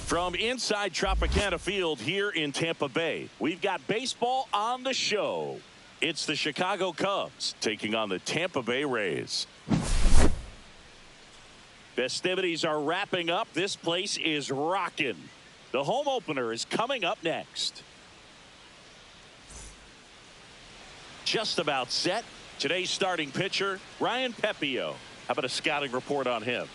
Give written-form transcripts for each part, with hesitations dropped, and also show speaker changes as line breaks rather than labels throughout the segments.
From inside Tropicana Field here in Tampa Bay, we've got baseball on the show. It's the Chicago Cubs taking on the Tampa Bay Rays. Festivities are wrapping up. This place is rocking. The home opener is coming up next. Just about set. Today's starting pitcher, Ryan Pepio. How about a scouting report on him?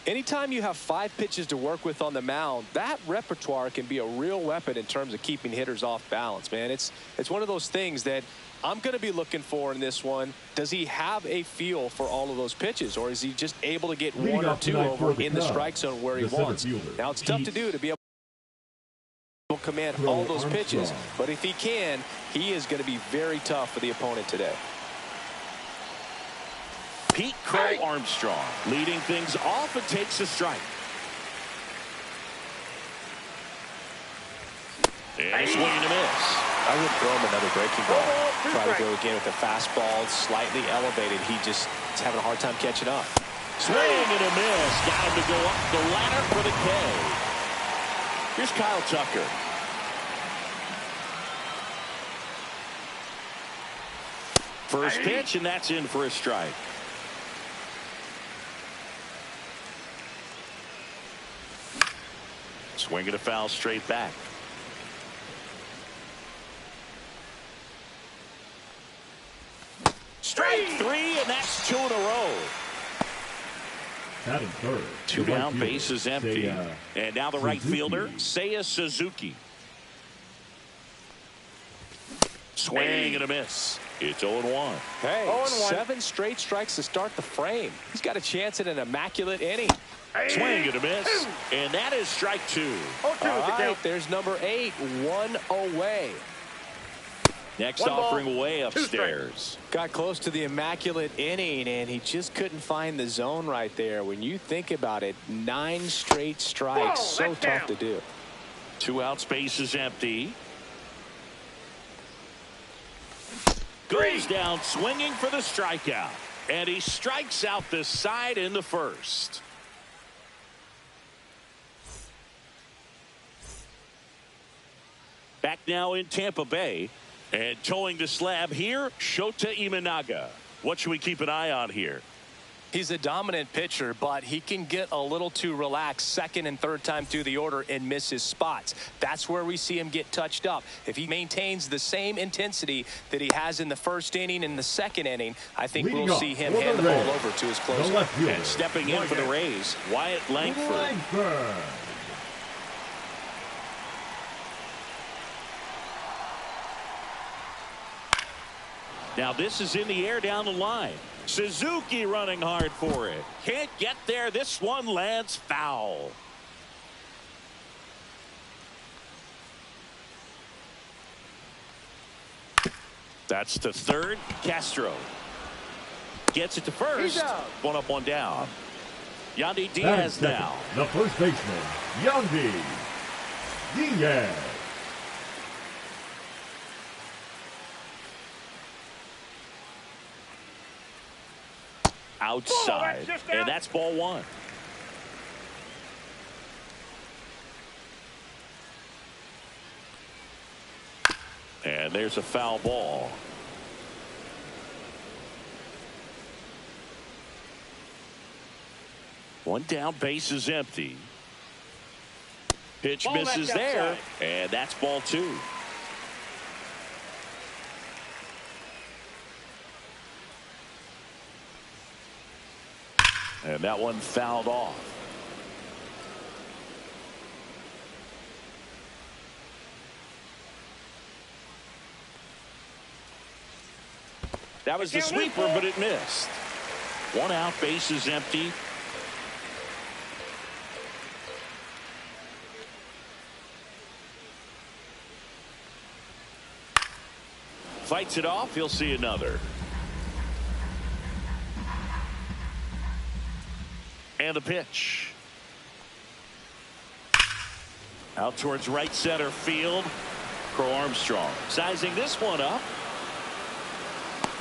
Anytime you have 5 pitches to work with on the mound, that repertoire can be a real weapon in terms of keeping hitters off balance, man. It's one of those things that I'm going to be looking for in this one. Does he have a feel for all of those pitches, or is he just able to get 1 or 2 over in the strike zone where he wants? Now, it's tough to do to be able to command all those pitches, but if he can, he is going to be very tough for the opponent today.
Pete Crow Armstrong leading things off and takes a strike. And a swing and a miss.
I would throw him another breaking ball. Try to go again with the fastball slightly elevated. He just is having a hard time catching up.
Swing and a miss. Got him to go up the ladder for the K. Here's Kyle Tucker. First pitch, and that's in for a strike. Swing and a foul straight back. Strike 3, and that's 2 in a row.
Batting third.
2 down, base is empty. And now the right fielder, Seiya Suzuki. Swing and a miss. It's 0-1.
Hey, 7 straight strikes to start the frame. He's got a chance at an immaculate inning.
Swing and a miss. And that is strike 2.
All right, there's number 8, 1 away.
Next offering way upstairs.
Got close to the immaculate inning, and he just couldn't find the zone right there. When you think about it, 9 straight strikes. So tough to do.
2 outs, base is empty. Goes down swinging for the strikeout. And he strikes out the side in the first. Back now in Tampa Bay. And towing the slab here, Shota Imanaga. What should we keep an eye on here?
He's a dominant pitcher, but he can get a little too relaxed second and third time through the order and miss his spots. That's where we see him get touched up. If he maintains the same intensity that he has in the first inning and the second inning, I think we'll see him hand the ball over to his closer.
And stepping in for the Rays, Wyatt Langford. Now this is in the air down the line. Suzuki running hard for it. Can't get there. This one lands foul. That's to third. Castro gets it to first. 1 up, 1 down. Yandy Diaz now.
The first baseman, Yandy Diaz.
Outside, and that's ball 1. And there's a foul ball. One down, base is empty. Pitch misses there, and that's ball 2. And that one fouled off. That was the sweeper, but it missed. 1 out, base is empty. Fights it off, he'll see another. And the pitch. Out towards right center field. Crow Armstrong sizing this one up.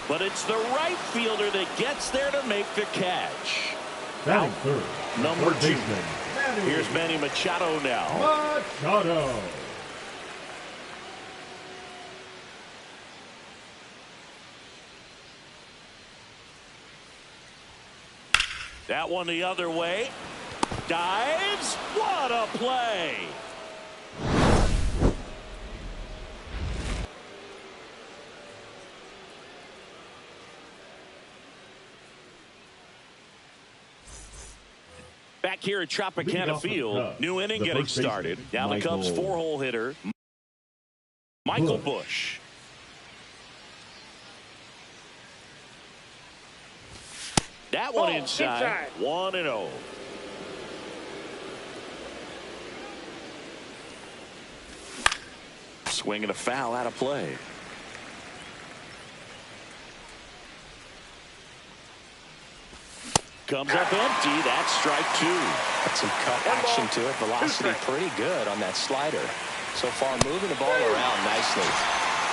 But it's the right fielder that gets there to make the catch.
Batting third,
number 2. Here's Manny Machado now.
Machado.
That one the other way. Dives. What a play. Back here at Tropicana Field, new inning getting started. Now the Cubs four-hole hitter, Michael Busch. That one inside. 1-0. Swing and a foul out of play. Comes up empty. That's strike two.
Got some cut action to it. Velocity pretty good on that slider. So far moving the ball around nicely.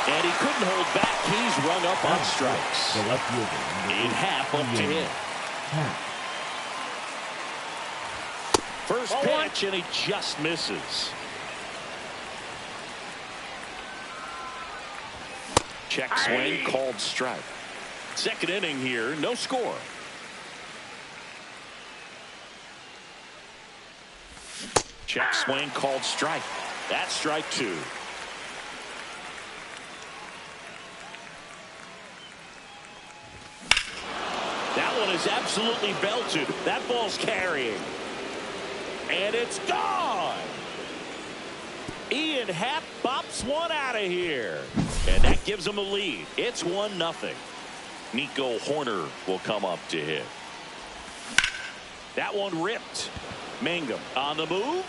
And he couldn't hold back. He's rung up on strikes.
The left fielder.
In half up to him. First pitch, and he just misses. Check swing, called strike. Second inning here, no score. Check swing, called strike. That's strike two. That one is absolutely belted. That ball's carrying. And it's gone. Ian Happ bops one out of here. And that gives him a lead. It's 1-0. Nico Horner will come up to hit. That one ripped. Mangum on the move.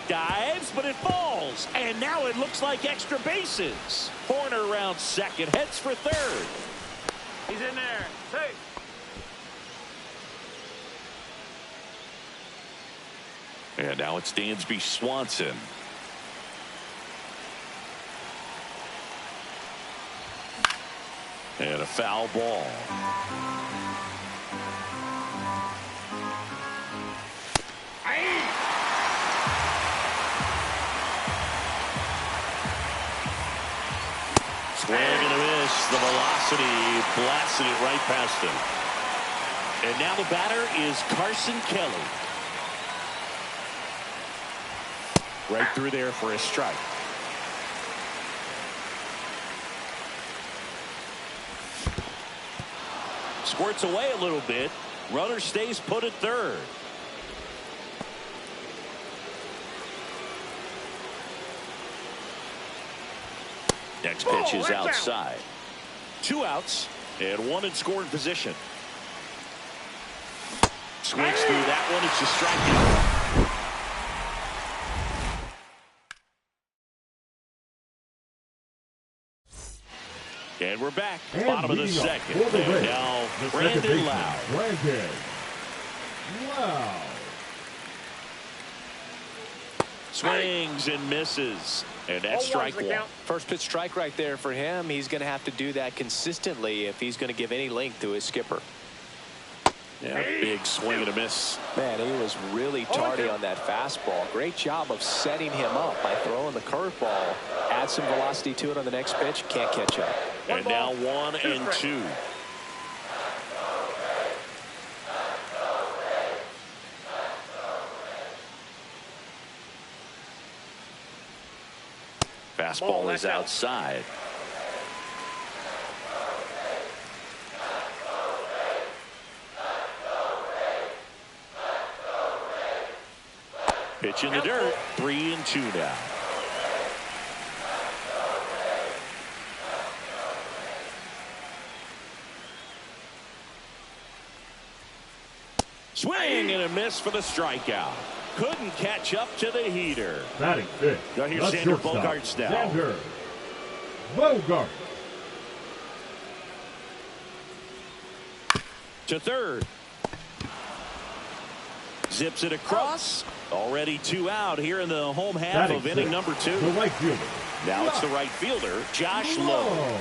Dives, but it falls. And now it looks like extra bases. Horner around second, heads for third.
He's in there. Hey.
And now it's Dansby Swanson. And a foul ball. Swing and a miss. The velocity blasted it right past him. And now the batter is Carson Kelly. Right through there for a strike. Squirts away a little bit. Runner stays put at third. Next pitch is outside. 2 outs and 1 in scoring position. Swings through that one. It's a strikeout. And we're back.
And
bottom of the second. And now Brandon Lowe.
Brandon Lowe.
Swings and misses. And that's strike one.
First pitch strike right there for him. He's going to have to do that consistently if he's going to give any length to his skipper.
Yeah, big swing and a miss.
Man, he was really tardy on that fastball. Great job of setting him up by throwing the curveball. Add some velocity to it on the next pitch. Can't catch up.
And now 1-2. Fastball is outside. Pitch in the dirt. 3-2 now. Swing and a miss for the strikeout. Couldn't catch up to the heater.
Batting fifth.
Now here's Xander Bogaerts now.
Xander Bogaerts.
To third. Zips it across. Already 2 out here in the home half of inning number 2.
The right fielder.
Now it's the right fielder, Josh Lowe.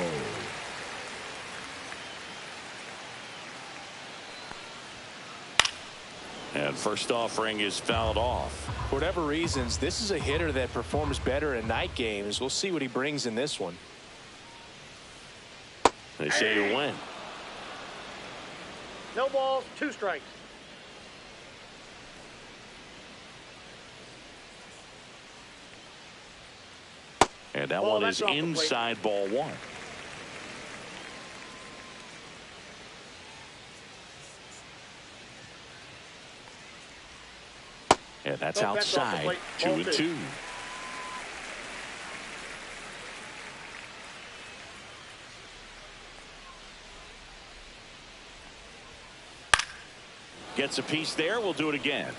And first offering is fouled off.
For whatever reasons, this is a hitter that performs better in night games. We'll see what he brings in this one.
They say to win.
No balls, 2 strikes.
And that
Ball,
one
that's
is
off the plate.
inside ball 1. And that's
Nope, that's off the
outside.
plate.
2
Ball
and
2.
2. Gets a piece there. We'll do it again.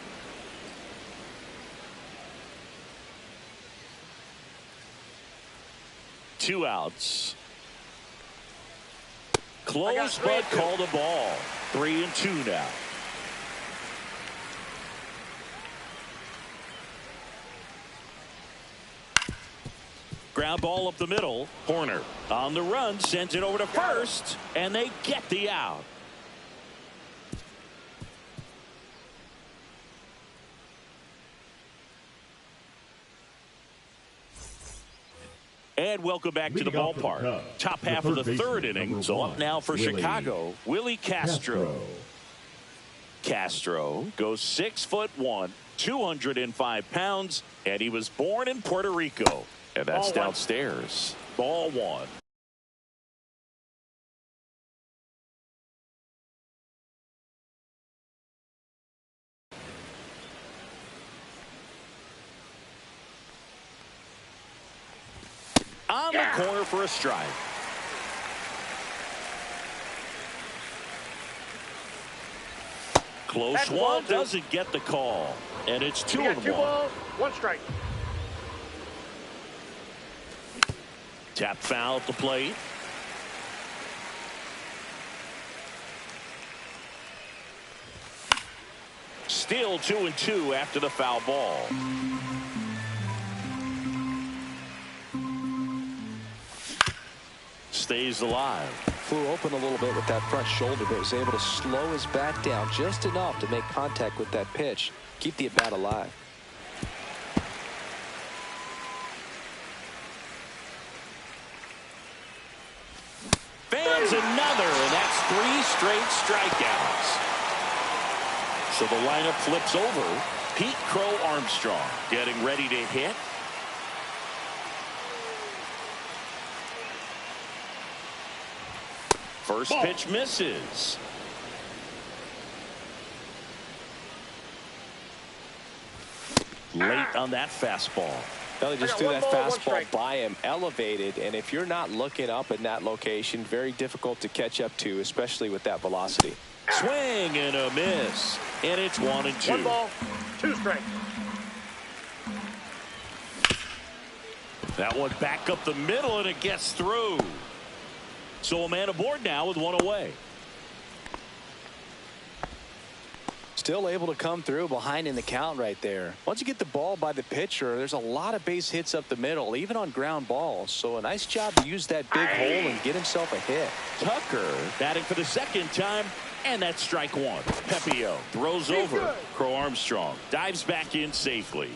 Two outs. Close, but called a ball. 3 and 2 now. Ground ball up the middle. Horner on the run, sends it over to first, and they get the out. And welcome back to the
Leading off for the
ballpark.
Cubs,
Top half
the
of the
third
third
baseman,
inning.
number
So up
1,
now for
Willie
Chicago, Willie Castro. Castro goes 6'1", 205 pounds, and he was born in Puerto Rico. And that's
Ball 1.
downstairs. Ball 1. On the corner for a strike. Close
That's
one,
ball 2.
doesn't get the call. And it's 2
You got
and
2
1.
balls, 1 strike.
Tap foul at the plate. Still 2 and 2 after the foul ball. Stays alive.
Flew open a little bit with that front shoulder, but was able to slow his bat down just enough to make contact with that pitch. Keep the at-bat alive.
Fans another, and that's 3 straight strikeouts. So the lineup flips over. Pete Crow Armstrong getting ready to hit. First pitch misses. Late on that fastball.
Belly just
I
threw
got
that
1 ball, 1
fastball
strike.
by him, elevated, and if you're not looking up in that location, very difficult to catch up to, especially with that velocity.
Swing and a miss. And it's 1 and 2.
1 ball, 2 strikes.
That one back up the middle, and it gets through. So a man aboard now with 1 away.
Still able to come through behind in the count right there. Once you get the ball by the pitcher, there's a lot of base hits up the middle, even on ground balls. So a nice job to use that big hole and get himself a hit.
Tucker batting for the second time, and that's strike 1. Pepio throws over. Crow Armstrong dives back in safely.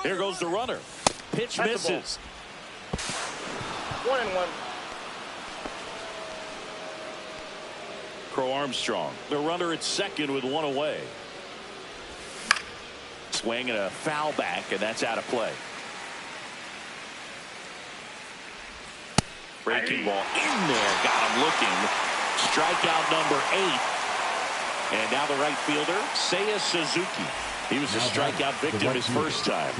Here goes the runner. Pitch
That's the
misses.
1 and 1.
Crow Armstrong, the runner at second with 1 away. Swing and a foul back, and that's out of play. Breaking ball in there, got him looking. Strikeout number 8. And now the right fielder, Seiya Suzuki. He was a strikeout victim his first time.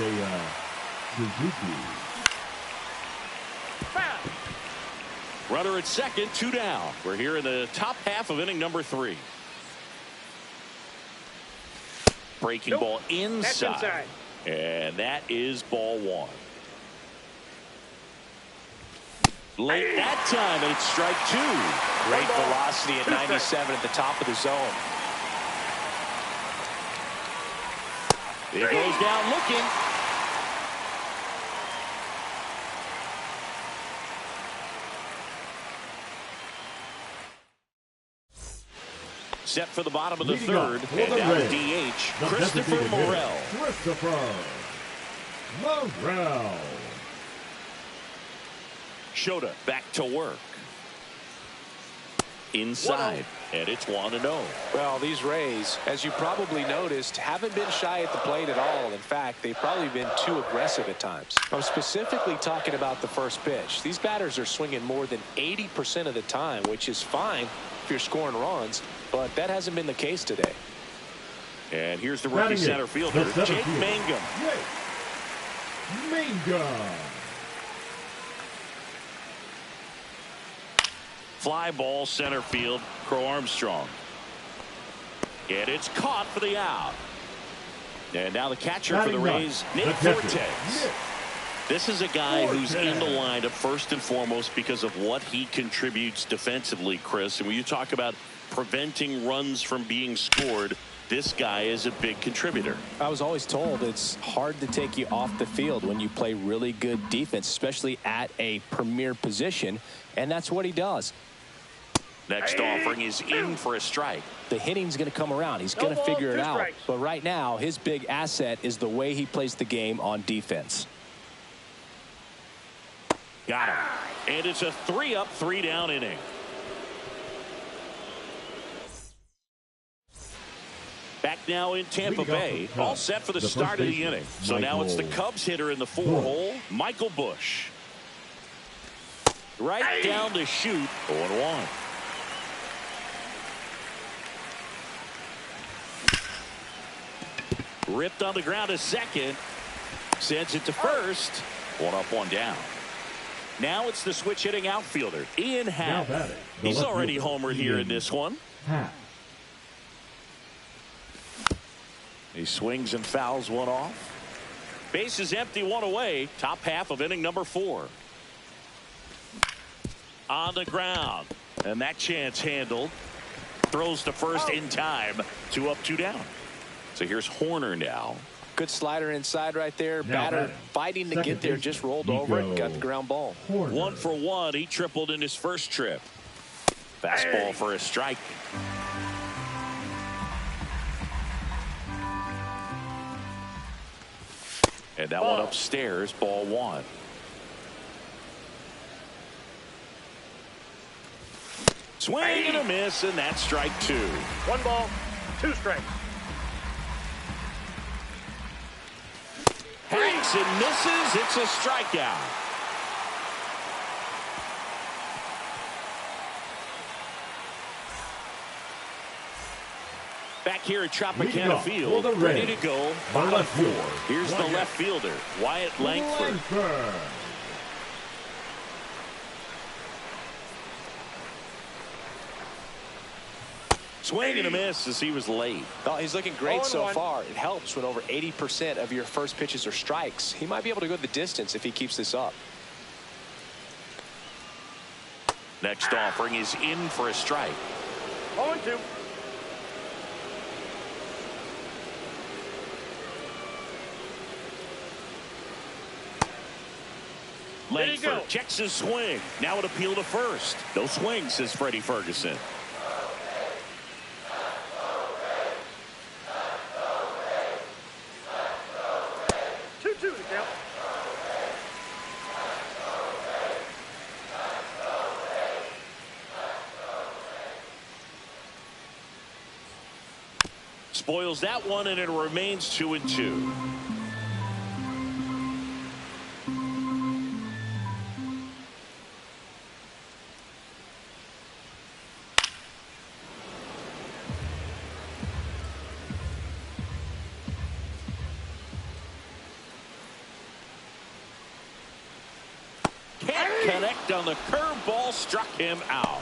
Suzuki.
Foul.
Runner at second, 2 down. We're here in the top half of inning number 3. Breaking ball
That's
inside.
inside.
And that is ball 1. Late that time, and it's strike 2.
Great velocity at 97 at the top of the zone.
It goes down looking. Set for the bottom of the
Leading up
third.
for
And
the
now the
Rays,
DH,
the
Christopher
designated hitter,
Morel.
Christopher Morel.
Shota back to work. Inside. And it's 1-0.
Well, these Rays, as you probably noticed, haven't been shy at the plate at all. In fact, they've probably been too aggressive at times. I'm specifically talking about the first pitch. These batters are swinging more than 80% of the time, which is fine if you're scoring runs, but that hasn't been the case today.
And here's the rookie center fielder, Jake Mangum.
Mangum.
Fly ball center field, Crow Armstrong. And it's caught for the out. And now the catcher for the Rays, Nick Fortes. This is a guy who's in the lineup first and foremost because of what he contributes defensively, Chris. And when you talk about preventing runs from being scored, this guy is a big contributor.
I was always told it's hard to take you off the field when you play really good defense, especially at a premier position, and that's what he does.
Next offering is in for a strike.
The hitting's going to come around. He's going to figure it out. But right now, his big asset is the way he plays the game on defense.
Got him. And it's a 3-up, 3-down inning. Back now in Tampa Bay, all set for the start of the inning. So now it's the Cubs hitter in the 4-hole, Michael Busch. Right down to shoot, 0-1. Ripped on the ground to second. Sends it to first. 1 up, 1 down. Now it's the switch hitting outfielder, Ian Happ. He's already homered here in this one. He swings and fouls one off. Base is empty, 1 away. Top half of inning number 4. On the ground. And that chance handled. Throws to first in time. 2 up, 2 down. So here's Horner now.
Good slider inside right there. Batter fighting to get there. Just rolled over and got the ground ball.
1 for 1. He tripled in his first trip. Fastball for a strike. And that one upstairs, ball 1. Swing and a miss, and that's strike 2.
1 ball, 2 strikes.
Hangs and misses. It's a strikeout. Back here at Tropicana Field, ready to go. Bottom 4. Here's the left fielder, Wyatt Langford. Swing and a miss as he was late.
Well, he's looking great so far. It helps when over 80% of your first pitches are strikes. He might be able to go the distance if he keeps this up.
Next offering is in for a strike.
0-2.
Langford checks his swing. Now an appeal to first. No swing, says Freddie Ferguson.
2-2 to count.
Spoils that one, and it remains 2-2. Connect on the curveball, struck him out.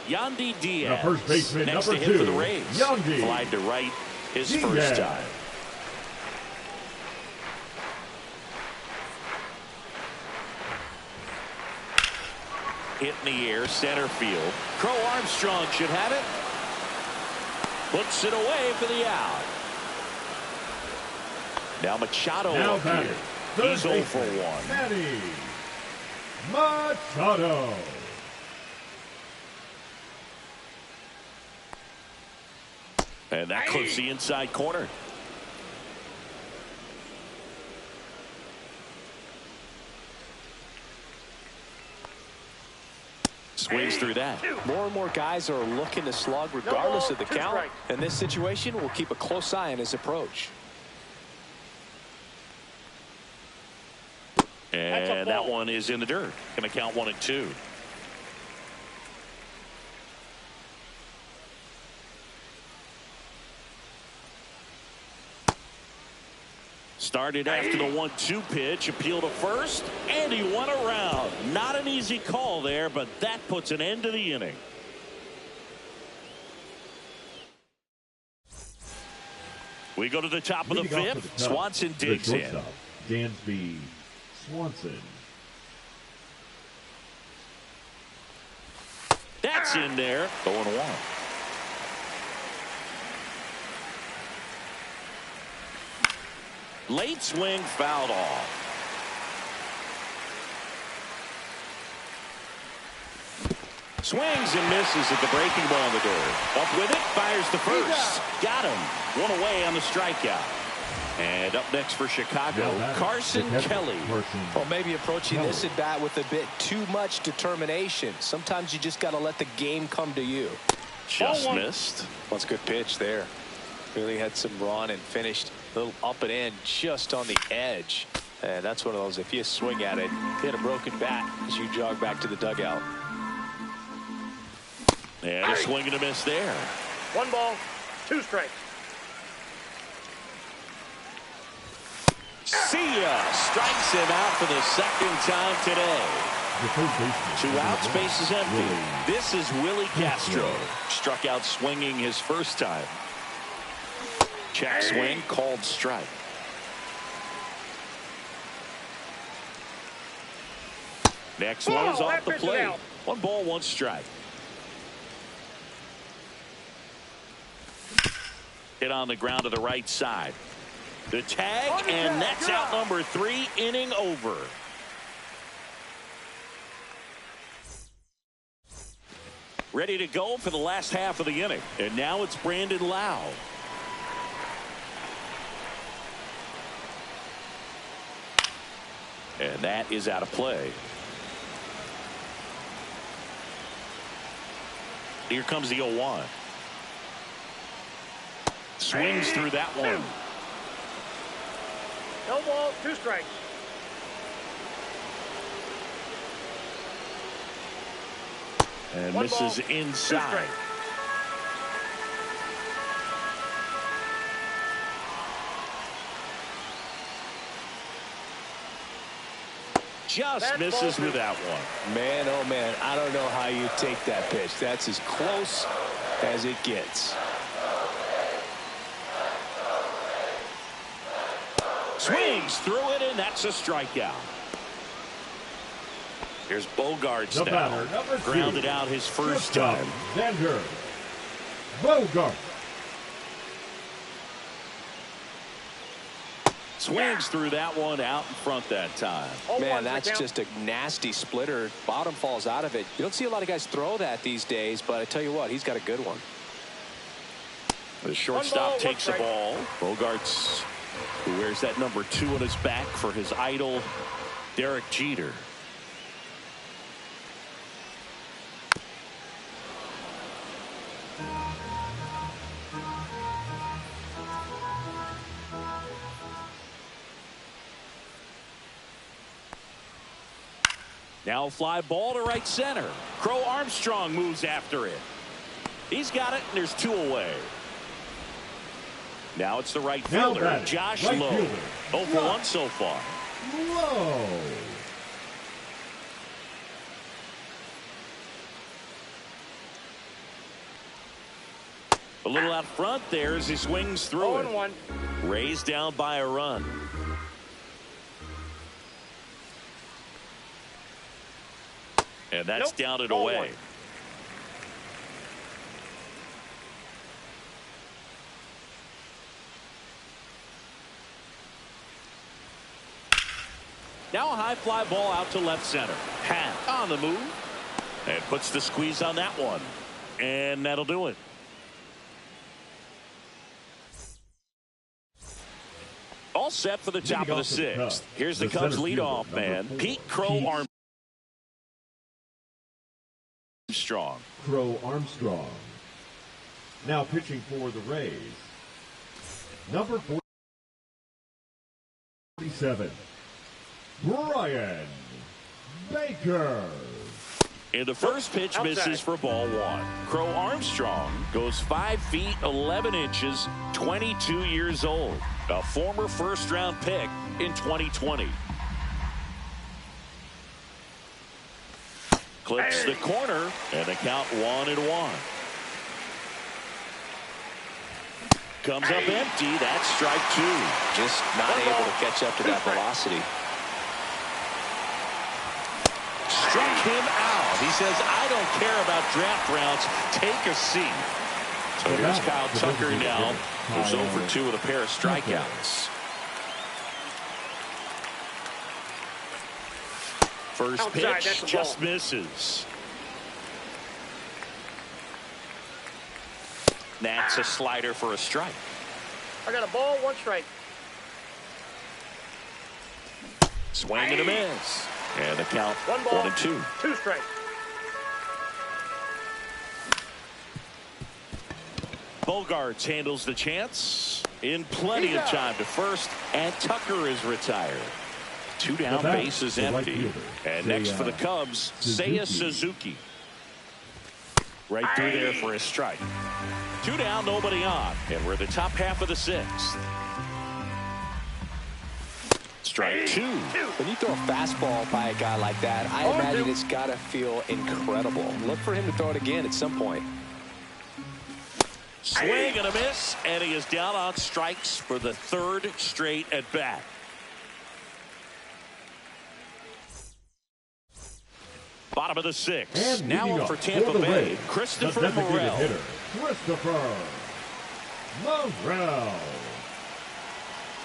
Yandy Diaz,
the first baseman,
next
number
to hit
2,
for the Rays.
Yandy
Flied to right his
Diaz.
first time. Hit in the air, center field. Crow Armstrong should have it. Puts it away for the out. Now Machado up here. He's 0 for 1.
Manny Machado.
And that clips the inside corner. Swings through that.
More and more guys are looking to slug regardless of the count. In this situation, we'll keep a close eye on his approach.
And that one is in the dirt. Going to count 1 and 2. Started after the 1-2 pitch, appeal to first, and he won around. Not an easy call there, but that puts an end to the inning. We go to the top of the 5th. Swanson digs in.
Dansby Swanson.
That's in there. 0-1. Late swing, fouled off. Swings and misses at the breaking ball in the dirt. Up with it, fires to first. Got him. One away on the strikeout. And up next for Chicago, Carson Kelly.
Well, maybe approaching this at bat with a bit too much determination. Sometimes you just got to let the game come to you.
Just missed.
Well, it's a good pitch there. Really had some run and finished a little up and in just on the edge. And that's one of those, if you swing at it, hit a broken bat as you jog back to the dugout.
And a swing and a miss there.
1 ball, 2 strikes.
See ya. Strikes him out for the 2nd time today. 2 outs, base is empty. This is Willie Castro. Struck out swinging his first time. Check swing, called strike. Next one is off the plate. 1 ball, 1 strike. Hit on the ground to the right side. The tag, and that's out number 3, inning over. Ready to go for the last half of the inning. And now it's Brandon Lau. And that is out of play. Here comes the 0-1. Swings through that one.
No ball, 2 strikes.
And
1
misses
ball, 2
inside.
strikes.
Just misses with that one.
Man, oh man, I don't know how you take that pitch. That's as close as it gets.
Swings through it, and that's a strikeout. Here's Bogarts now. Grounded out his first time.
Xander Bogart.
Swings through that one, out in front that time.
Man, that's just a nasty splitter. Bottom falls out of it. You don't see a lot of guys throw that these days, but I tell you what, he's got a good one.
The shortstop takes the ball. Bogarts, who wears that number 2 on his back for his idol, Derek Jeter. Now a fly ball to right center. Crow Armstrong moves after it. He's got it, and there's 2 away. Now it's the right fielder, Josh Lowe. 0 for 1 so far.
Lowe.
A little out front there as he swings through it.
0-1.
Raised down by a run. And that's down and away. Now a high fly ball out to left center. Half on the move. And puts the squeeze on that one. And that'll do it. all set for the top of the sixth. Here's the Cubs leadoff man, Pete Crow Armstrong.
Crow Armstrong. Now pitching for the Rays, number 47, Brian Baker.
And the first pitch misses for ball one. Crow Armstrong goes 5 feet 11 inches, 22 years old. A former first-round pick in 2020. Clips the corner, and the count 1-1. Comes up empty. That's strike two.
Just not able to catch up to that velocity.
Struck him out. He says, I don't care about draft rounds. Take a seat. So here's Kyle Tucker now, who's 0 for 2 with a pair of strikeouts. First pitch just misses. That's a slider for a strike.
I got a ball, 1 strike.
Swing and a miss. And the count 1-2.
2 strikes.
Bogarts handles the chance in plenty of time to first, and Tucker is retired. 2 down, bases empty. And next for the Cubs, Seiya Suzuki. Right through there for a strike. 2 down, nobody on. And we're the top half of the sixth. Strike 2.
When you throw a fastball by a guy like that, I imagine it's got to feel incredible. Look for him to throw it again at some point.
Swing and a miss, and he is down on strikes for the 3rd straight at bat. Bottom of the 6th. Now up for Tampa Bay, Christopher Morel.
Christopher Morel.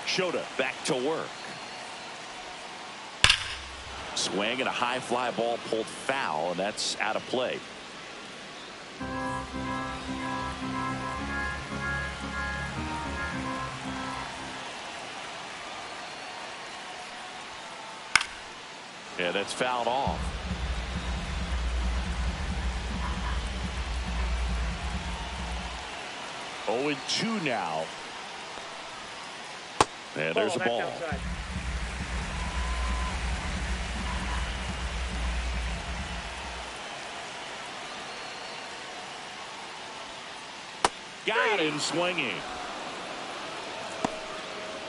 Shota back to work. Swing and a high fly ball pulled foul, and that's out of play. And that's fouled off. Oh, and 2 now. And there's a ball.
Outside.
Got him swinging.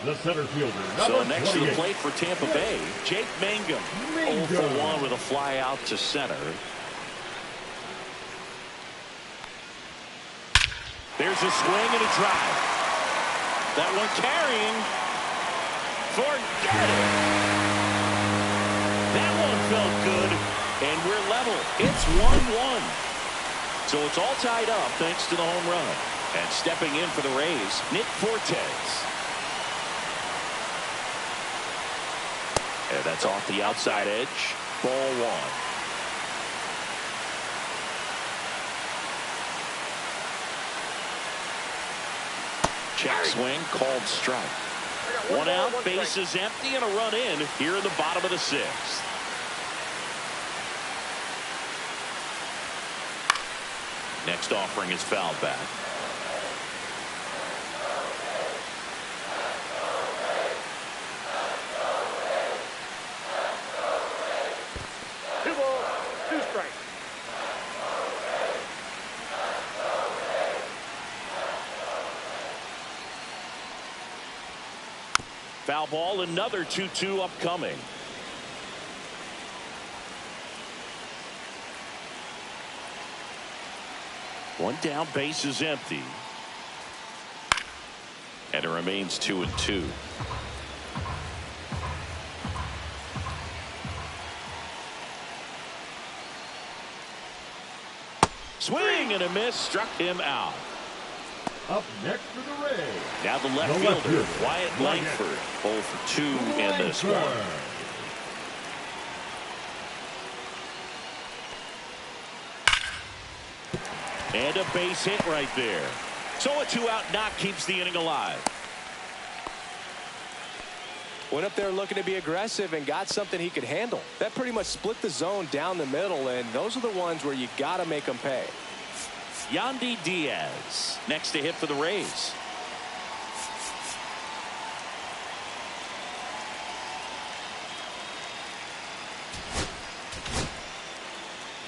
The center fielder,
So
number
next to the
28.
plate for Tampa Bay, Jake Mangum. 0 for 1 with a fly out to center. There's a swing and a drive. That one carrying. Forget it. That one felt good. And we're level. It's 1-1. So it's all tied up thanks to the home run. And stepping in for the Rays, Nick Fortes. And that's off the outside edge. Ball 1. Check swing, called strike. 1 out, bases empty, and a run in here in the bottom of the 6th. Next offering is fouled back. Foul ball, another 2-2 upcoming. One down, base is empty. And it remains 2-2. Swing and a miss, struck him out.
Up next for the Rays.
Now the left fielder, Wyatt Langford, 0 for 2 in this one. And a base hit right there. So a 2-out knock keeps the inning alive.
Went up there looking to be aggressive and got something he could handle. That pretty much split the zone down the middle, and those are the ones where you got to make them pay.
Yandy Diaz next to hit for the Rays.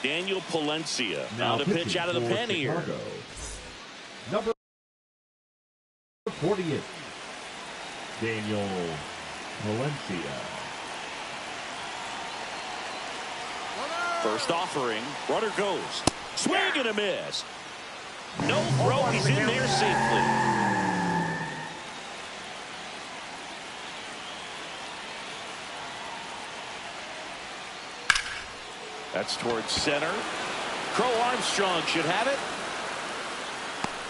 Daniel Palencia now to pitch out of the pen here.
Number 48, Daniel Palencia.
First offering, runner goes. Swing and a miss. No throw, he's in there safely. That's towards center. Crow Armstrong should have it.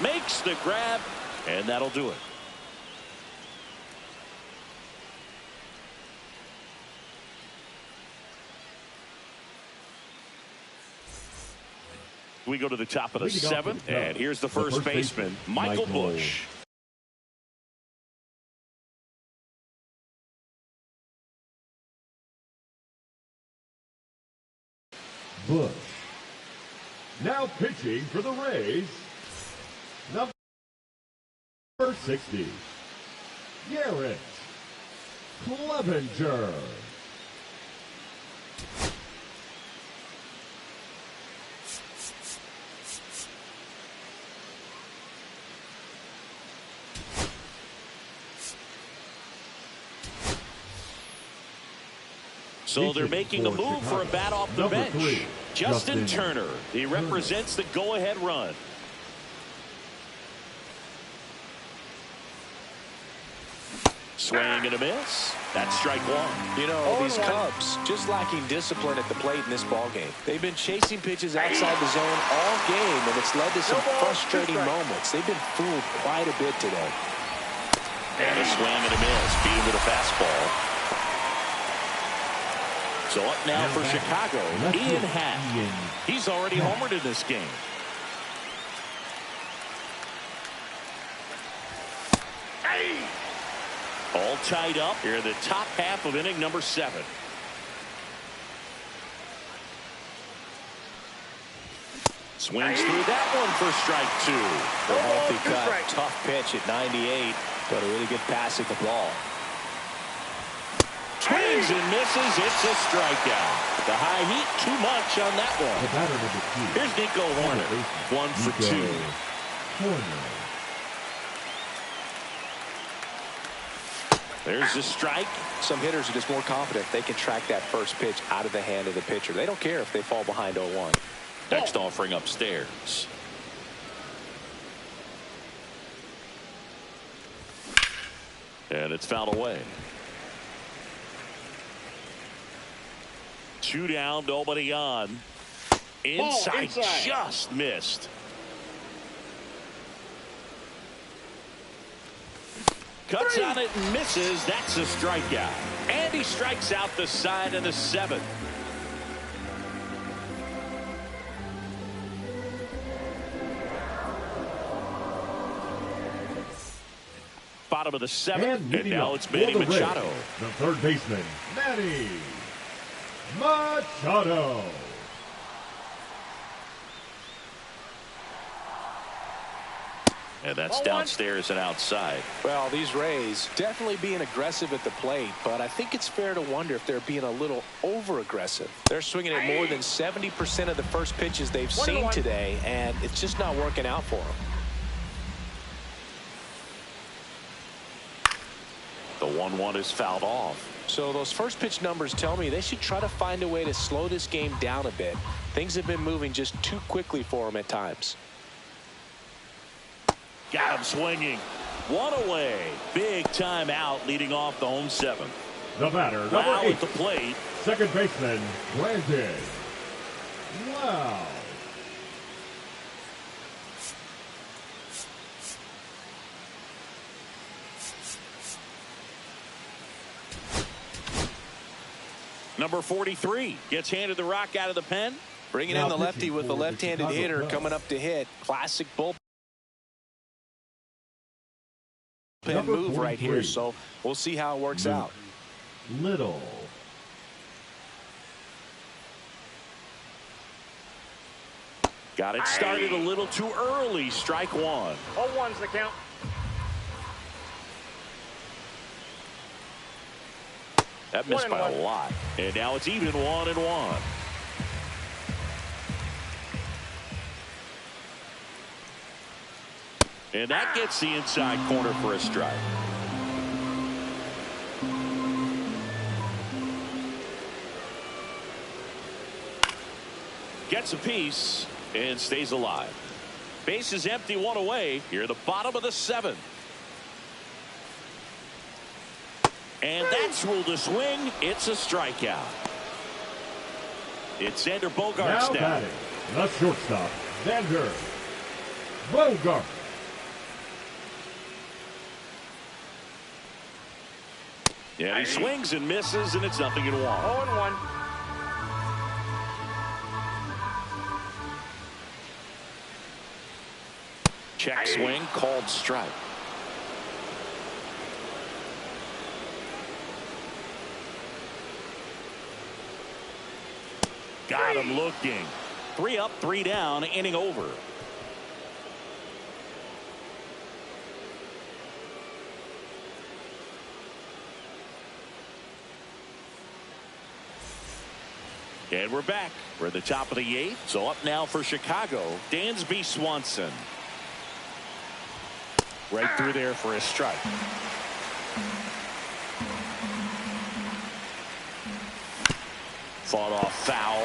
Makes the grab, and that'll do it. We go to the top of the seventh, and here's the first baseman, Michael Busch.
Busch. Now pitching for the Rays, number 60, Garrett Clevenger.
So they're making a move for a bat off the bench. 3, Justin Turner. He represents the go-ahead run. Swing and a miss. That's strike one.
You know, these Cubs just lacking discipline at the plate in this ballgame. They've been chasing pitches outside the zone all game, and it's led to some frustrating moments. They've been fooled quite a bit today.
And a swing and a miss. Beat him with a fastball. So up now for Chicago, Ian Happ. He's already homered in this game. All tied up here in the top half of inning number 7. Swings through that one for strike 2.
The healthy cut, tough pitch at 98, but a really good pass at the ball.
Swings and misses. It's a strikeout. The high heat too much on that one. Here's Nico Horner. 1 for 2. There's the strike.
Some hitters are just more confident they can track that first pitch out of the hand of the pitcher. They don't care if they fall behind 0-1.
Next offering upstairs. And it's fouled away. 2 down, nobody on. Inside, just missed. Cuts on it and misses. That's a strikeout. And he strikes out the side of the 7th. Bottom of the 7th, and now it's Manny Machado.
The third baseman, Manny Machado.
And that's downstairs and outside.
Well, these Rays definitely being aggressive at the plate, but I think it's fair to wonder if they're being a little over-aggressive. They're swinging at more than 70% of the first pitches they've seen today, and it's just not working out for them.
The 1-1 is fouled off.
So those first pitch numbers tell me they should try to find a way to slow this game down a bit. Things have been moving just too quickly for them at times.
Got him swinging. 1 away. Big time out leading off the home 7th.
The batter,
Wow
number 8,
at the plate.
second baseman, Brandon. Wow.
Number 43 gets handed the rock out of the pen.
Bringing in the lefty with the left-handed hitter coming up to hit. Classic bullpen move right here. So we'll see how it works out.
Little.
Got it started a little too early. Strike one.
0-1's the count.
That missed by a lot. And now it's even 1-1. And that gets the inside corner for a strike. Gets a piece and stays alive. Base is empty, one away. Here at the bottom of the seventh. And that's ruled a swing. It's a strikeout. It's Xander Bogaerts
Now batting, the shortstop, Xander Bogaerts.
Yeah, he swings and misses, and it's 0-1.
0-1.
Check swing, called strike. Got him looking. 3 up, 3 down, inning over. And we're back. We're at the top of the 8th. So up now for Chicago, Dansby Swanson. Right through there for a strike. Fought off foul.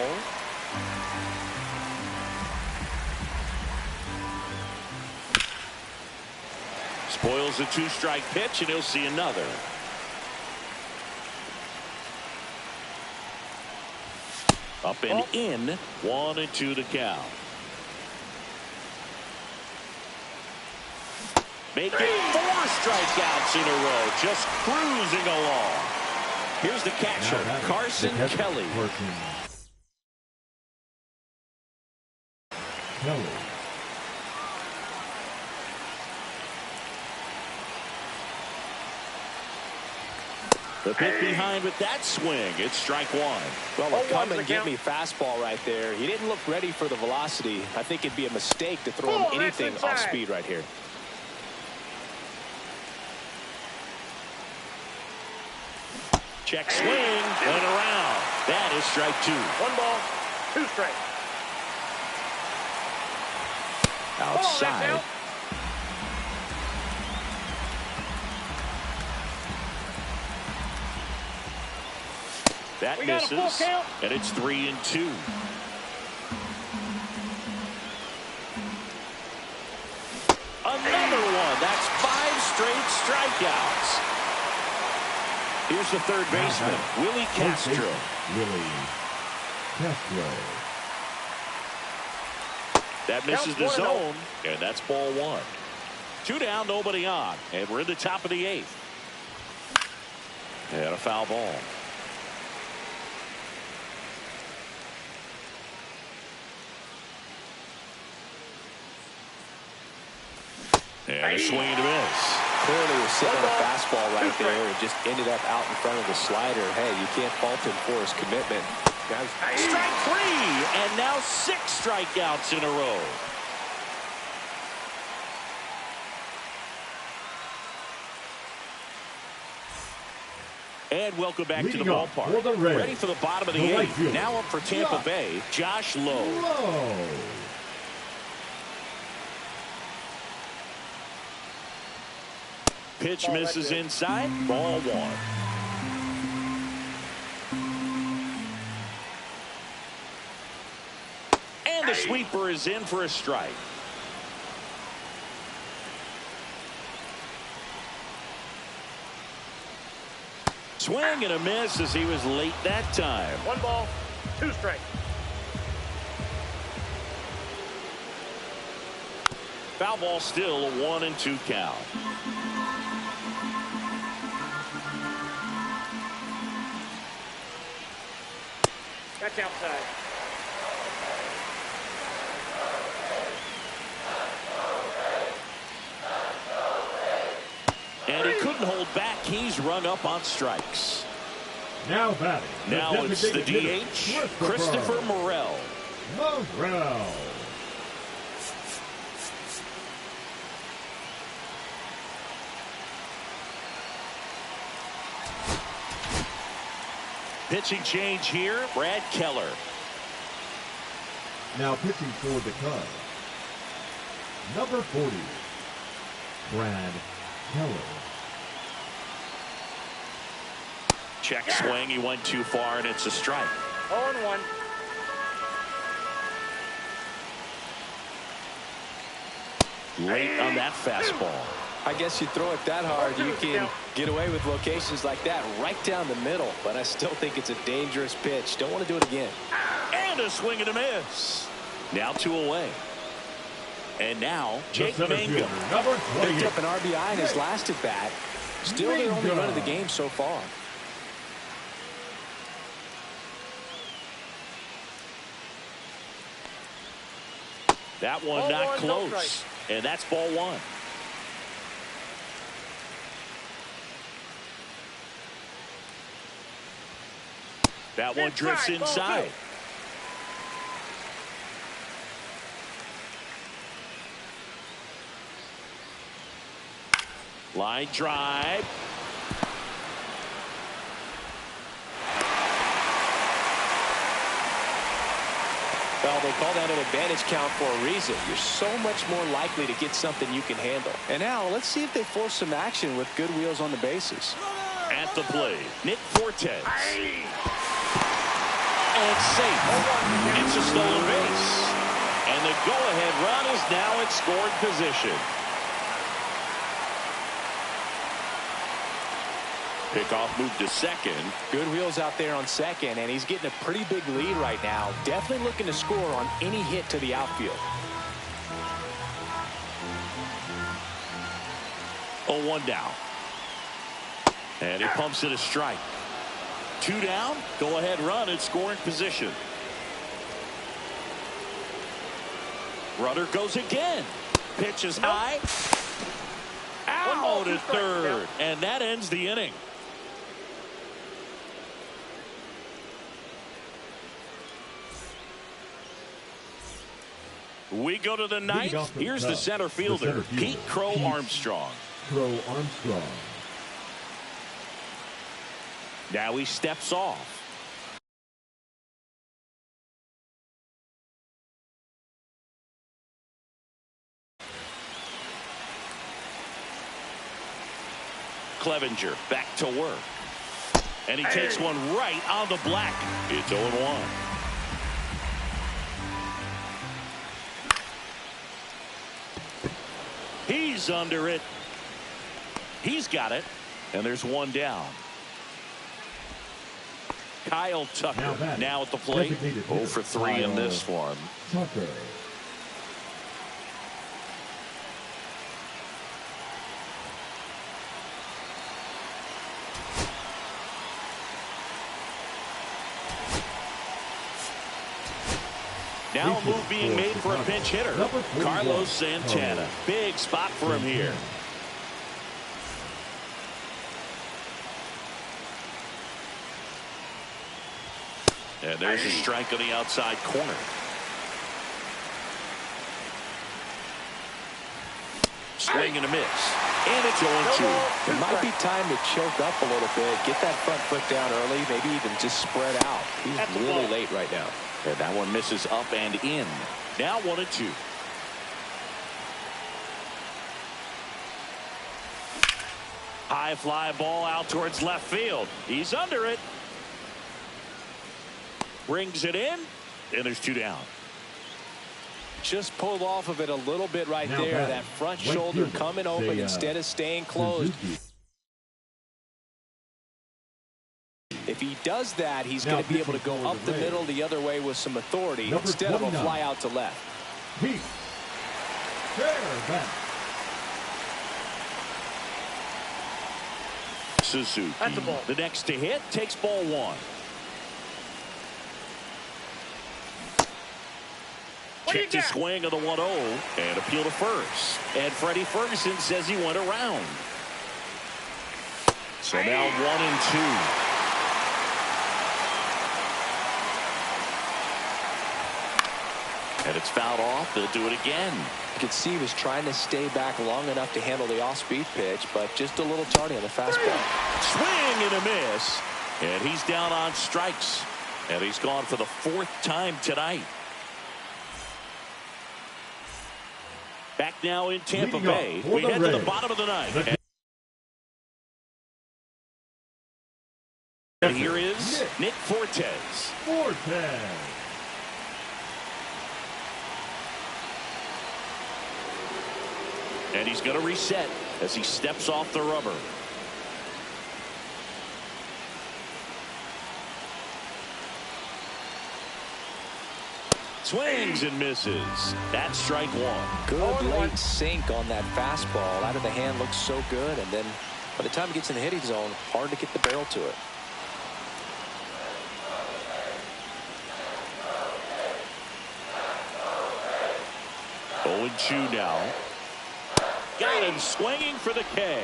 Spoils a 2-strike pitch, and he'll see another. Up and in. 1-2 to count. Making 4 strikeouts in a row. Just cruising along. Here's the catcher, Carson Kelly. The pitch behind with that swing. It's strike one.
Well, a come and get me fastball right there. He didn't look ready for the velocity. I think it'd be a mistake to throw him anything off speed right here.
Check swing and around. That is strike 2.
1 ball, 2 strikes.
Outside. That misses, and it's 3-2. Another one. That's 5 straight strikeouts. Here's the third baseman, Willie Castro. That misses the zone, and that's ball 1. 2 down, nobody on, and we're in the top of the 8th. And a foul ball. And a swing and a miss.
Clearly was sitting on a fastball right there and just ended up out in front of the slider. Hey, you can't fault him for his commitment.
Strike 3, and now 6 strikeouts in a row. And welcome back to the ballpark. Ready for the bottom of the 8th. Now up for Tampa Bay, Josh Lowe. Pitch misses inside. Ball 1. And the sweeper is in for a strike. Swing and a miss as he was late that time.
1 ball, 2 strikes.
Foul ball still, a 1-2 count.
That's outside.
And he couldn't hold back. He's rung up on strikes.
Now batting.
Now it's the
designated
DH,
hitter,
Christopher Morel.
Morel.
Pitching change here, Brad Keller.
Now pitching for the Cubs. Number 40, Brad Keller.
Check swing, he went too far, and it's a strike.
0-1.
Late on that fastball.
I guess you throw it that hard, you can get away with locations like that right down the middle. But I still think it's a dangerous pitch. Don't want to do it again.
And a swing and a miss. Now 2 away. And now Jake Mangum.
Number
Picked
28.
up an RBI in his last at bat. Still their only run of the game so far.
That one not close. And that's ball 1. That one drifts inside. Line drive.
Well, they call that an advantage count for a reason. You're so much more likely to get something you can handle. And now let's see if they force some action with good wheels on the bases.
At the plate, Nick Fortes. And safe. It's a stolen base. And the go-ahead run is now in scoring position. Pickoff moved to second.
Good wheels out there on second, and he's getting a pretty big lead right now. Definitely looking to score on any hit to the outfield.
0-1 down. And he pumps it a strike. 2 down. Go-ahead run in scoring position. Runner goes again. Pitch is high. Out at third. And that ends the inning. We go to the ninth. Here's the center fielder, Pete Crow Armstrong.
Crow Armstrong.
Now he steps off. Clevenger back to work. And he takes one right on the black. It's 0-1. He's under it. He's got it. And there's 1 down. Kyle Tucker now at the plate. 0 for 3 in this one.
Tucker.
Now a move being made for a pinch hitter. Carlos Santana. Big spot for him here. And there's a strike on the outside corner. Swing and a miss. And it's 0-2.
It might be time to choke up a little bit. Get that front foot down early. Maybe even just spread out. He's really late right now.
And that one misses up and in. Now 1-2. High fly ball out towards left field. He's under it. Brings it in. And there's 2 down.
Just pulled off of it a little bit right there. That front shoulder coming open instead of staying closed. If he does that, he's going to be able to go up the middle the other way with some authority instead of a fly out to left.
Suzuki, the next to hit, takes ball 1. Kick to swing of the 1-0 and appeal to first. And Freddie Ferguson says he went around. So now 1-2. And it's fouled off. They'll do it again.
You could see he was trying to stay back long enough to handle the off-speed pitch, but just a little tardy on the fastball.
Swing and a miss. And he's down on strikes. And he's gone for the 4th time tonight. Back now in Tampa Bay. We head to the bottom of the ninth. And here is Nick Fortes. And he's going to reset as he steps off the rubber. Swings and misses. That's strike one.
Good late sink on that fastball. Out of the hand looks so good, and then by the time it gets in the hitting zone, hard to get the barrel to it.
0-2 now. Got him swinging for the K.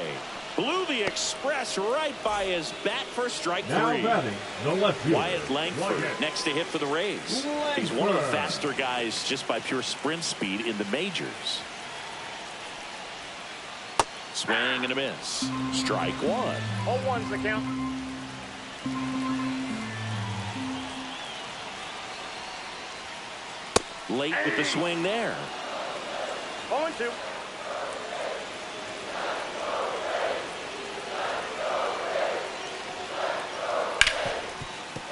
Blew the express right by his bat for strike 3.
Now batting, the left fielder,
Wyatt Langford next to hit for the Rays. He's one of the faster guys just by pure sprint speed in the majors. Swing and a miss. Strike 1.
0-1's the count.
Late with the swing there.
0-2.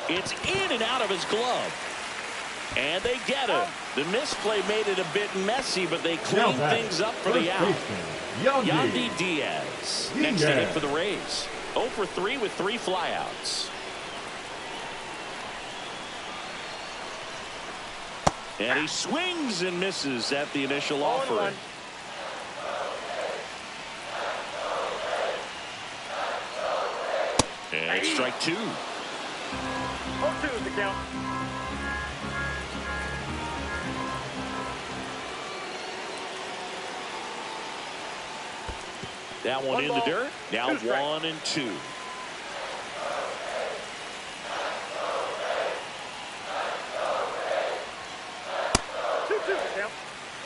It's in and out of his glove. And they get him. The misplay made it a bit messy, but they clean things up for the out. Yandel Diaz next to hit for the Rays. 0 for 3 with 3 flyouts. And he swings and misses at the initial offering. And it's strike 2.
0-2 is the count.
That one in the dirt. Now 1 and 2.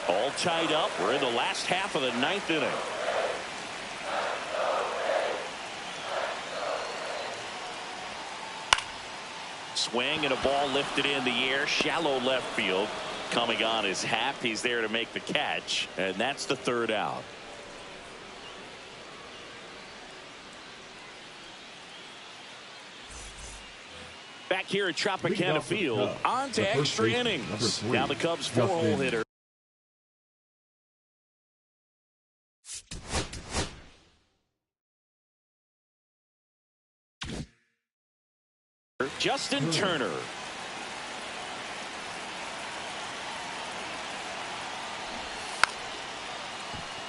All tied up. We're in the last half of the 9th inning. Swing and a ball lifted in the air. Shallow left field. Coming on his hat. He's there to make the catch. And that's the 3rd out. Back here at Tropicana Field. On to extra innings. Now the Cubs 4-hole hitter. Justin Turner.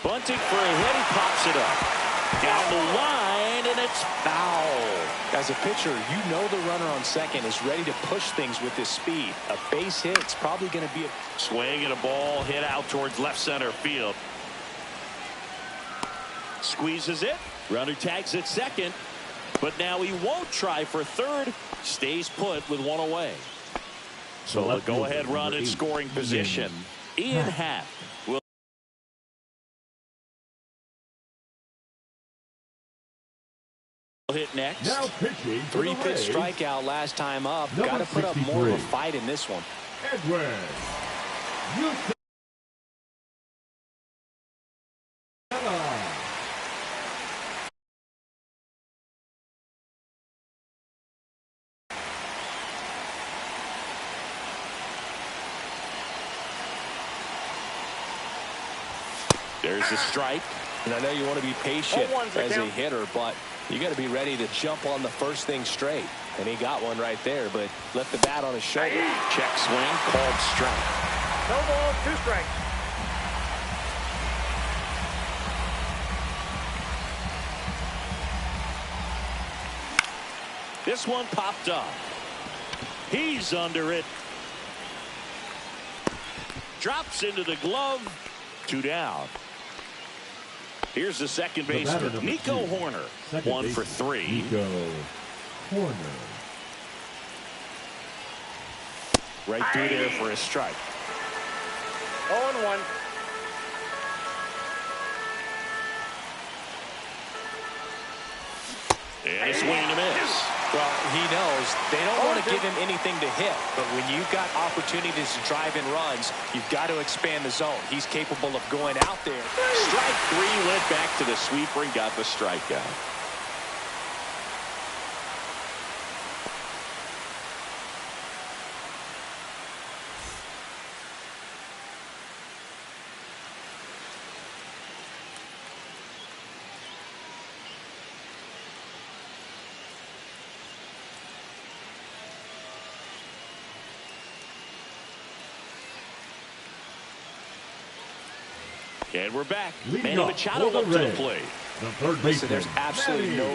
Bunting for a hit. He pops it up. Down the line, and it's foul.
As a pitcher, you know the runner on second is ready to push things with his speed. A base hit, it's probably going to be a
swing and a ball hit out towards left center field. Squeezes it. Runner tags at second. But now he won't try for third. Stays put with 1 away. So the go-ahead run in scoring position. Ian Happ will hit next.
3-pitch strikeout last time up. Got to put up more of a fight in this one.
There's a strike.
And I know you want to be patient as a hitter, but you got to be ready to jump on the first thing straight. And he got one right there, but left the bat on his shoulder.
Check swing, called strike.
No ball, 2 strikes.
This one popped up. He's under it. Drops into the glove. 2 down. Here's the second baseman, Nico Horner. 1 for 3.
Nico Horner.
Right through there for a strike.
0-1.
And a swing and a miss.
Well, he knows they don't want to give him anything to hit, but when you've got opportunities to drive in runs, you've got to expand the zone. He's capable of going out there.
Strike three, went back to the sweeper and got the strikeout. And we're back. Manny Machado up to the plate.
The third baseman.
So there's absolutely no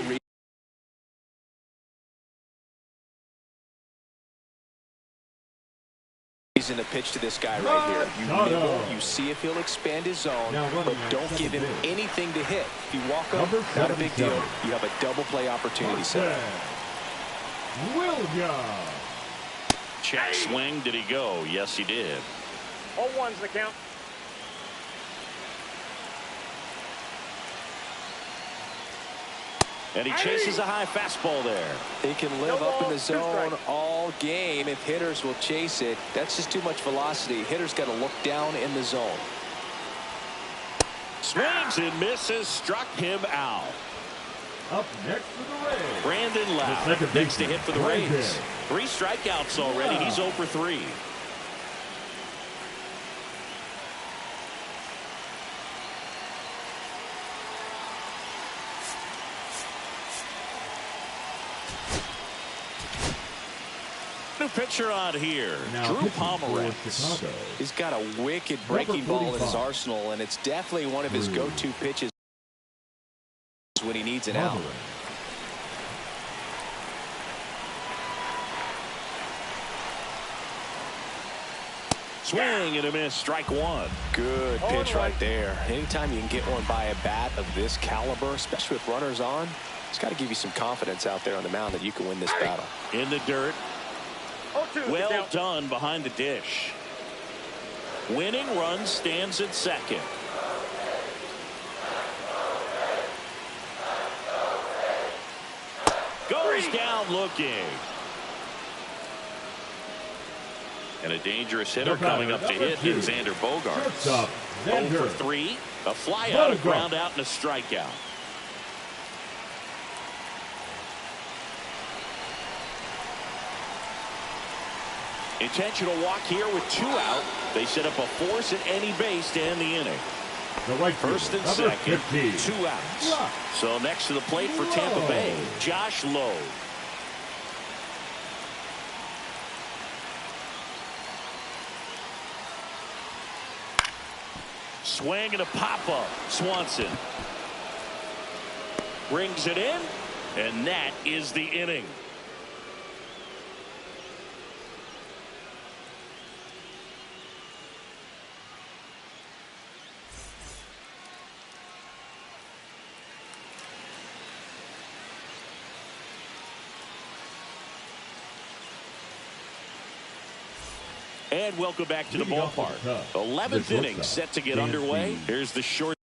reason to pitch to this guy right here. You nibble, you see if he'll expand his zone, but don't give him anything to hit. If you walk up, not a big deal. You have a double play opportunity set.
Williams.
Check swing. Did he go? Yes, he did.
0-1's the count.
And he chases a high fastball there.
He can live up in the zone all game if hitters will chase it. That's just too much velocity. Hitters got to look down in the zone.
Swings and misses. Struck him out.
Up next for the Rays.
Brandon Lau next to hit for the Rays. 3 strikeouts already. He's 0 for 3. New pitcher on here,
Now
Drew
pitching for
Pomeranz.
Chicago.
He's got a wicked breaking ball in his arsenal, and it's definitely one of his go-to pitches when he needs an out.
Swing and a miss. Strike one.
Good pitch right there. Anytime you can get one by a bat of this caliber, especially with runners on, it's got to give you some confidence out there on the mound that you can win this battle.
In the dirt.
0-2
Well done behind the dish. Winning run stands at second. Goes down looking. And a dangerous hitter coming up to hit in Xander Bogaerts. 0 for 3. A fly out, a ground out, and a strikeout. Intentional walk here with 2 out. They set up a force at any base to end the inning. First and second, 2 outs. So next to the plate for Tampa Bay, Josh Lowe. Swing and a pop-up. Swanson brings it in, and that is the inning. And welcome back to the ballpark. 11th inning set to get underway. Here's the short.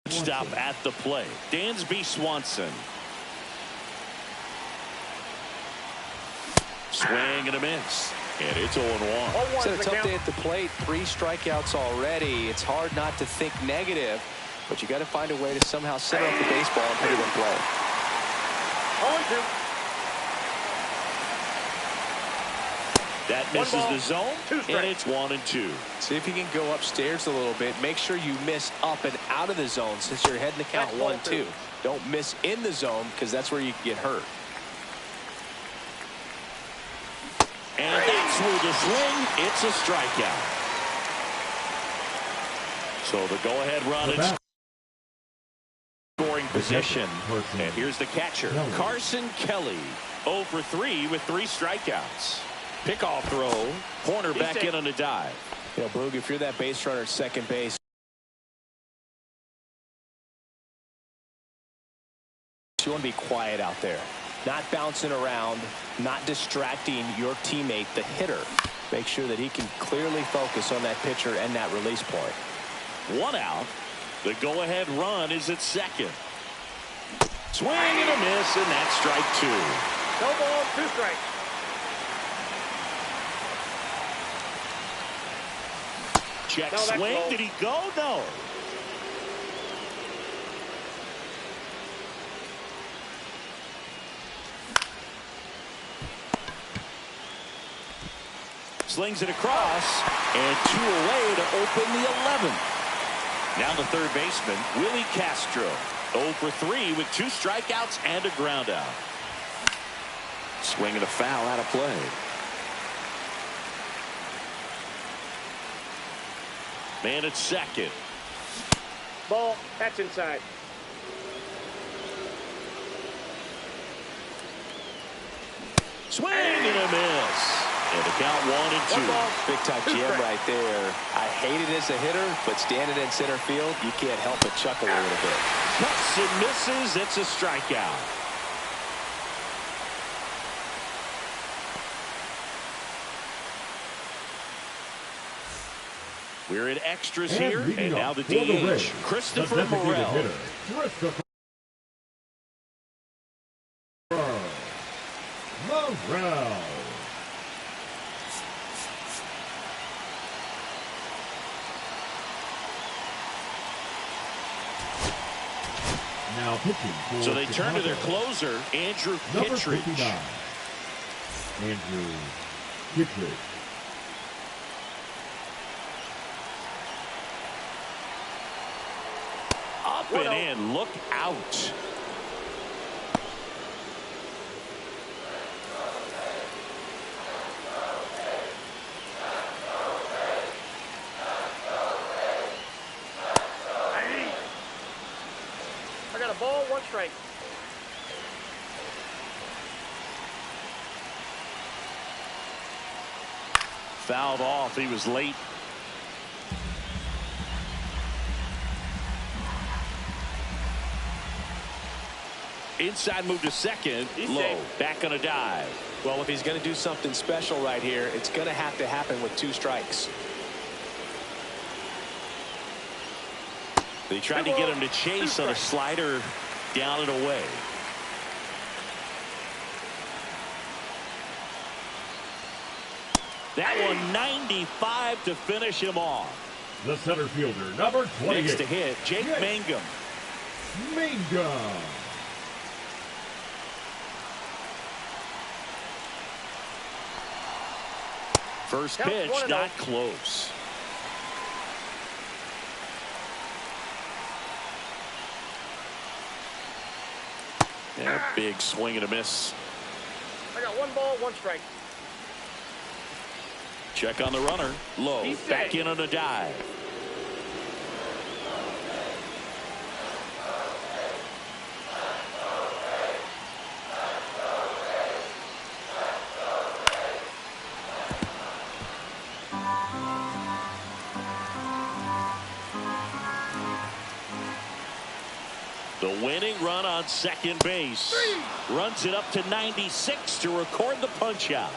Stop at the plate. Dansby Swanson. Swing and a miss. And it's 0-1.
It's a tough day at the plate. 3 strikeouts already. It's hard not to think negative, but you got to find a way to somehow center up the baseball and put it in play.
0-2.
That misses the zone, and it's 1-2.
See if you can go upstairs a little bit. Make sure you miss up and out of the zone since you're heading to count 1-2. Don't miss in the zone because that's where you can get hurt.
And that's with the swing. It's a strikeout. So the go-ahead run in scoring position. And here's the catcher, Carson Kelly. 0 for 3 with 3 strikeouts. Pickoff throw. Corner back in on a dive.
You know, Boog, if you're that base runner at second base, you want to be quiet out there. Not bouncing around, not distracting your teammate, the hitter. Make sure that he can clearly focus on that pitcher and that release point.
1 out. The go-ahead run is at second. Swing and a miss, and that's strike 2.
No ball, 2 strikes.
Check
No, that's
swing.
low.
Did he go? No. Slings it across, and 2 away to open the 11th. Now the third baseman, Willie Castro. 0 for 3 with 2 strikeouts and a ground out. Swing and a foul out of play. Man at second.
Ball, that's inside.
Swing and a miss. And the count 1-2.
1 ball,
Big time
2
jam
strikes.
right there. I hate it as a hitter, but standing in center field, you can't help but chuckle a little bit.
Cuts and misses. It's a strikeout. We're in extras here, and now the DH, Christopher Morel.
Christopher Morel. Now pitching for
So they turn to their
Chicago.
closer, Andrew
Number
Kittredge.
59, Andrew Kittredge.
Up and in, look out.
I got a ball, 1 strike.
Fouled off, he was late. Inside move to second,
He's
low,
safe.
back on a dive.
Well, if he's going to do something special right here, it's going to have to happen with 2 strikes.
They tried to get him to chase on a slider down and away. That one 95 to finish him off.
The center fielder, number 28.
Next to hit, Jake
Yes.
Mangum.
Mangum.
First
Count
pitch,
1-0.
not close. Yeah, big swing and a miss.
I got 1 ball, 1 strike.
Check on the runner. Low.
He's
Back
safe.
in on a dive. The winning run on second base. Runs it up to 96 to record the punch out.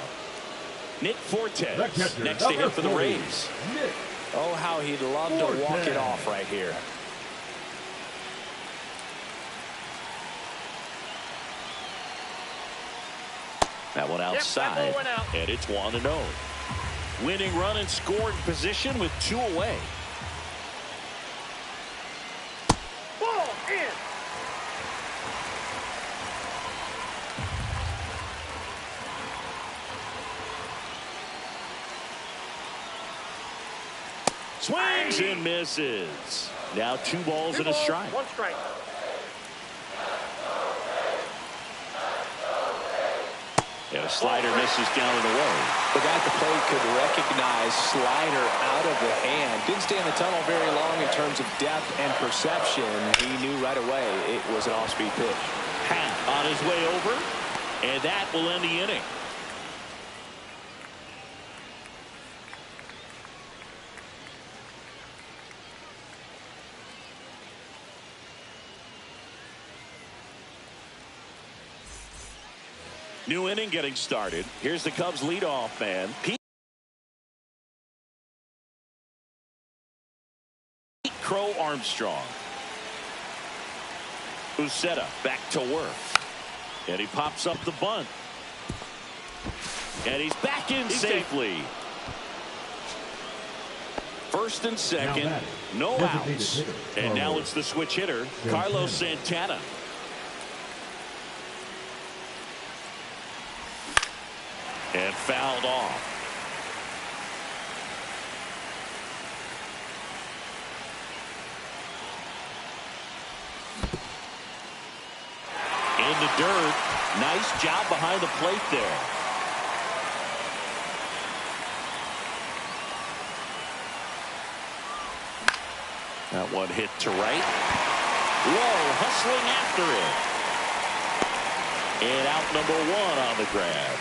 Nick
The
Fortes
catcher,
next to hit
number
for the
40,
Rays.
Nick.
Oh, how he'd love to walk it off right here.
That one outside,
ball went out.
and it's 1-0. Winning run and scoring position with 2 away.
Ball, in.
Swings and misses. Now 2 balls
2
and a
balls,
strike.
1 strike.
And a slider misses down and away.
The guy at the plate could recognize slider out of the hand. Didn't stay in the tunnel very long in terms of depth and perception. He knew right away it was an off-speed pitch.
Pat on his way over, and that will end the inning. New inning getting started. Here's the Cubs leadoff man, Pete Crow Armstrong. Uceta back to work. And he pops up the bunt. And he's back in safely. First and second, no outs. And now it's the switch hitter, Carlos Santana. And fouled off. In the dirt. Nice job behind the plate there. That one hit to right. Low, hustling after it. And out number one on the grab.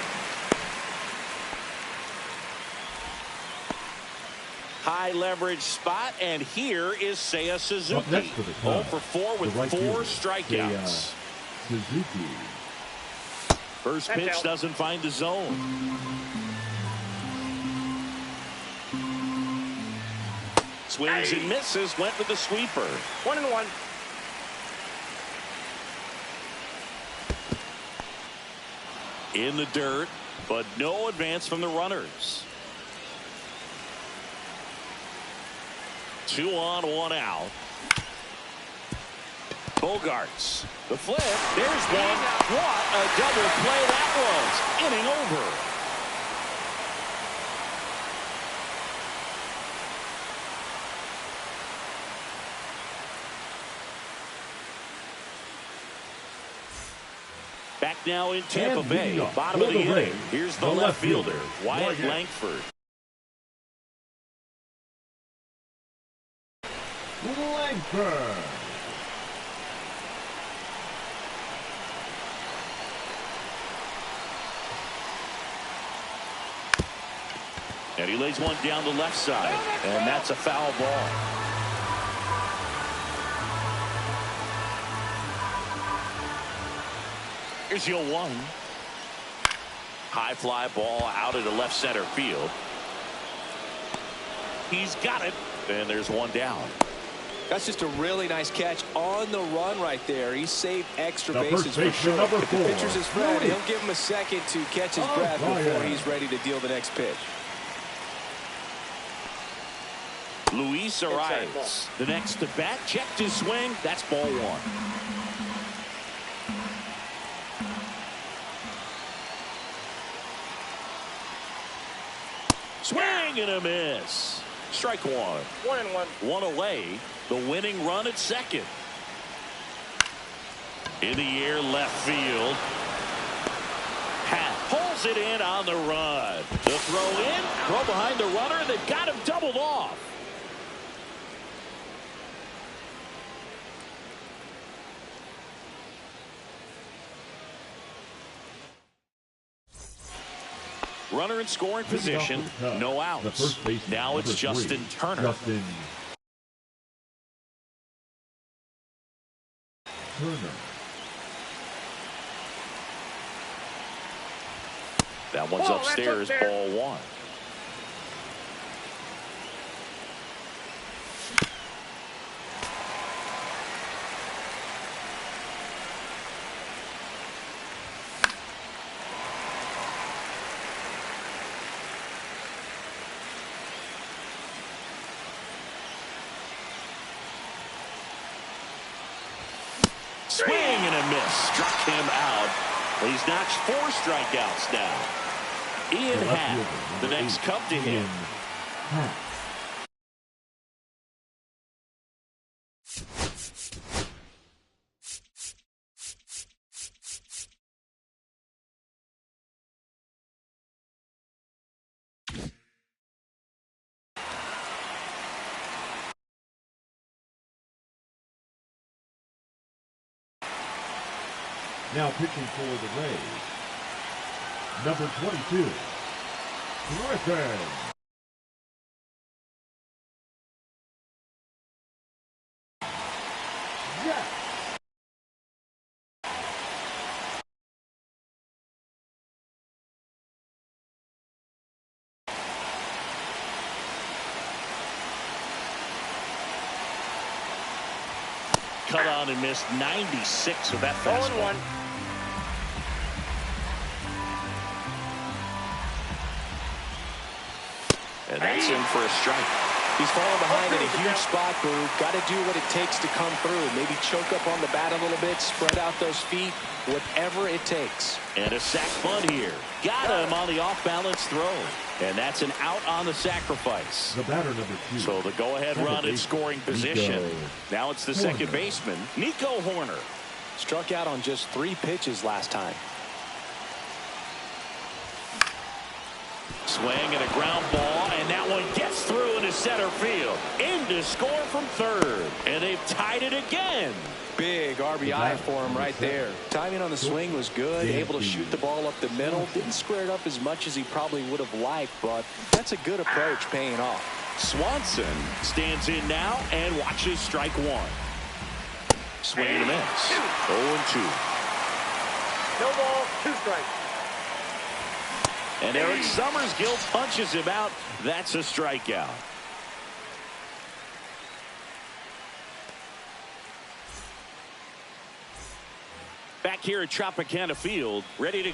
High leverage spot, and here is Seiya Suzuki. 0 for 4 with 4 strikeouts.
Suzuki.
First pitch doesn't find the zone. Swings and misses, went with the sweeper.
1-1.
In the dirt, but no advance from the runners. 2 on, 1 out. Bogarts. The flip. There's one. What a double play that was. Inning over. Back now in Tampa Bay. Bottom of the inning. Here's the left fielder, Wyatt Langford.
Langford.
And he lays one down the left side. And that's a foul ball. Here's your 1. High fly ball out into left center field. He's got it. And there's 1 down.
That's just a really nice catch on the run right there. He saved extra
The
bases for sure.
Number
If the
4.
pitcher's his friend, he'll give him a second to catch his breath before he's ready to deal the next pitch.
Luis Arias, the next to bat, checked his swing. That's ball 1. Swing and a miss. Strike 1.
1-1.
1 away. The winning run at second. In the air, left field. Hat pulls it in on the run. The throw in, throw behind the runner. They've got him doubled off. Runner in scoring position, no outs. Now it's Justin Turner. That one's upstairs, ball 1. Swing and a miss. Struck him out. He's notched 4 strikeouts now. Ian Happ, the next Cub to him.
Now pitching for the Rays, number 22, Griffin.
cut on and missed 96 with that fastball.
0-1.
And that's in for a strike.
He's falling behind in a huge spot, Boo. Got to do what it takes to come through. Maybe choke up on the bat a little bit, spread out those feet, whatever it takes.
And a sac bunt here. Got him on the off-balance throw. And that's an out on the sacrifice.
The batter, number 2.
So the go-ahead run in scoring position. Now it's the second baseman, Nico Horner.
Struck out on just 3 pitches last time.
Swing and a ground ball, and that one gets through into center field. In to score from third, and they've tied it again.
Big RBI for him right there. Timing on the swing was good, able to shoot the ball up the middle. Didn't square it up as much as he probably would have liked, but that's a good approach paying off.
Swanson stands in now and watches strike one. Swing and a miss. 0-2.
No ball, 2 strikes.
And Eric Summersgill punches him out. That's a strikeout. Back here at Tropicana Field, ready to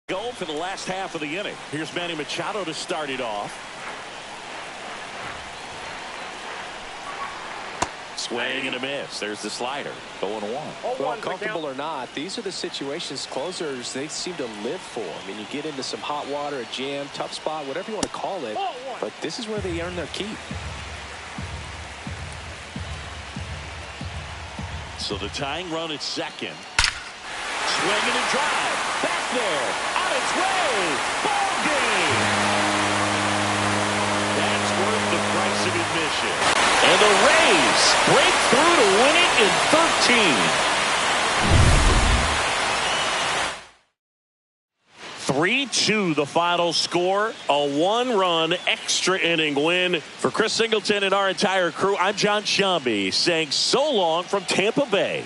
go for the last half of the inning. Here's Manny Machado to start it off. Swing and a miss. There's the slider. 0-1.
Well, comfortable or not, these are the situations closers they seem to live for. I mean, you get into some hot water, a jam, tough spot, whatever you want to call it, but this is where they earn their keep.
So the tying run at second. Swinging and drive. Back there. On its way. Ball game. That's worth the price of admission. And the Rays break through to win it in 13. 3-2 the final score. A 1-run extra inning win. For Chris Singleton and our entire crew, I'm John Shambi saying so long from Tampa Bay.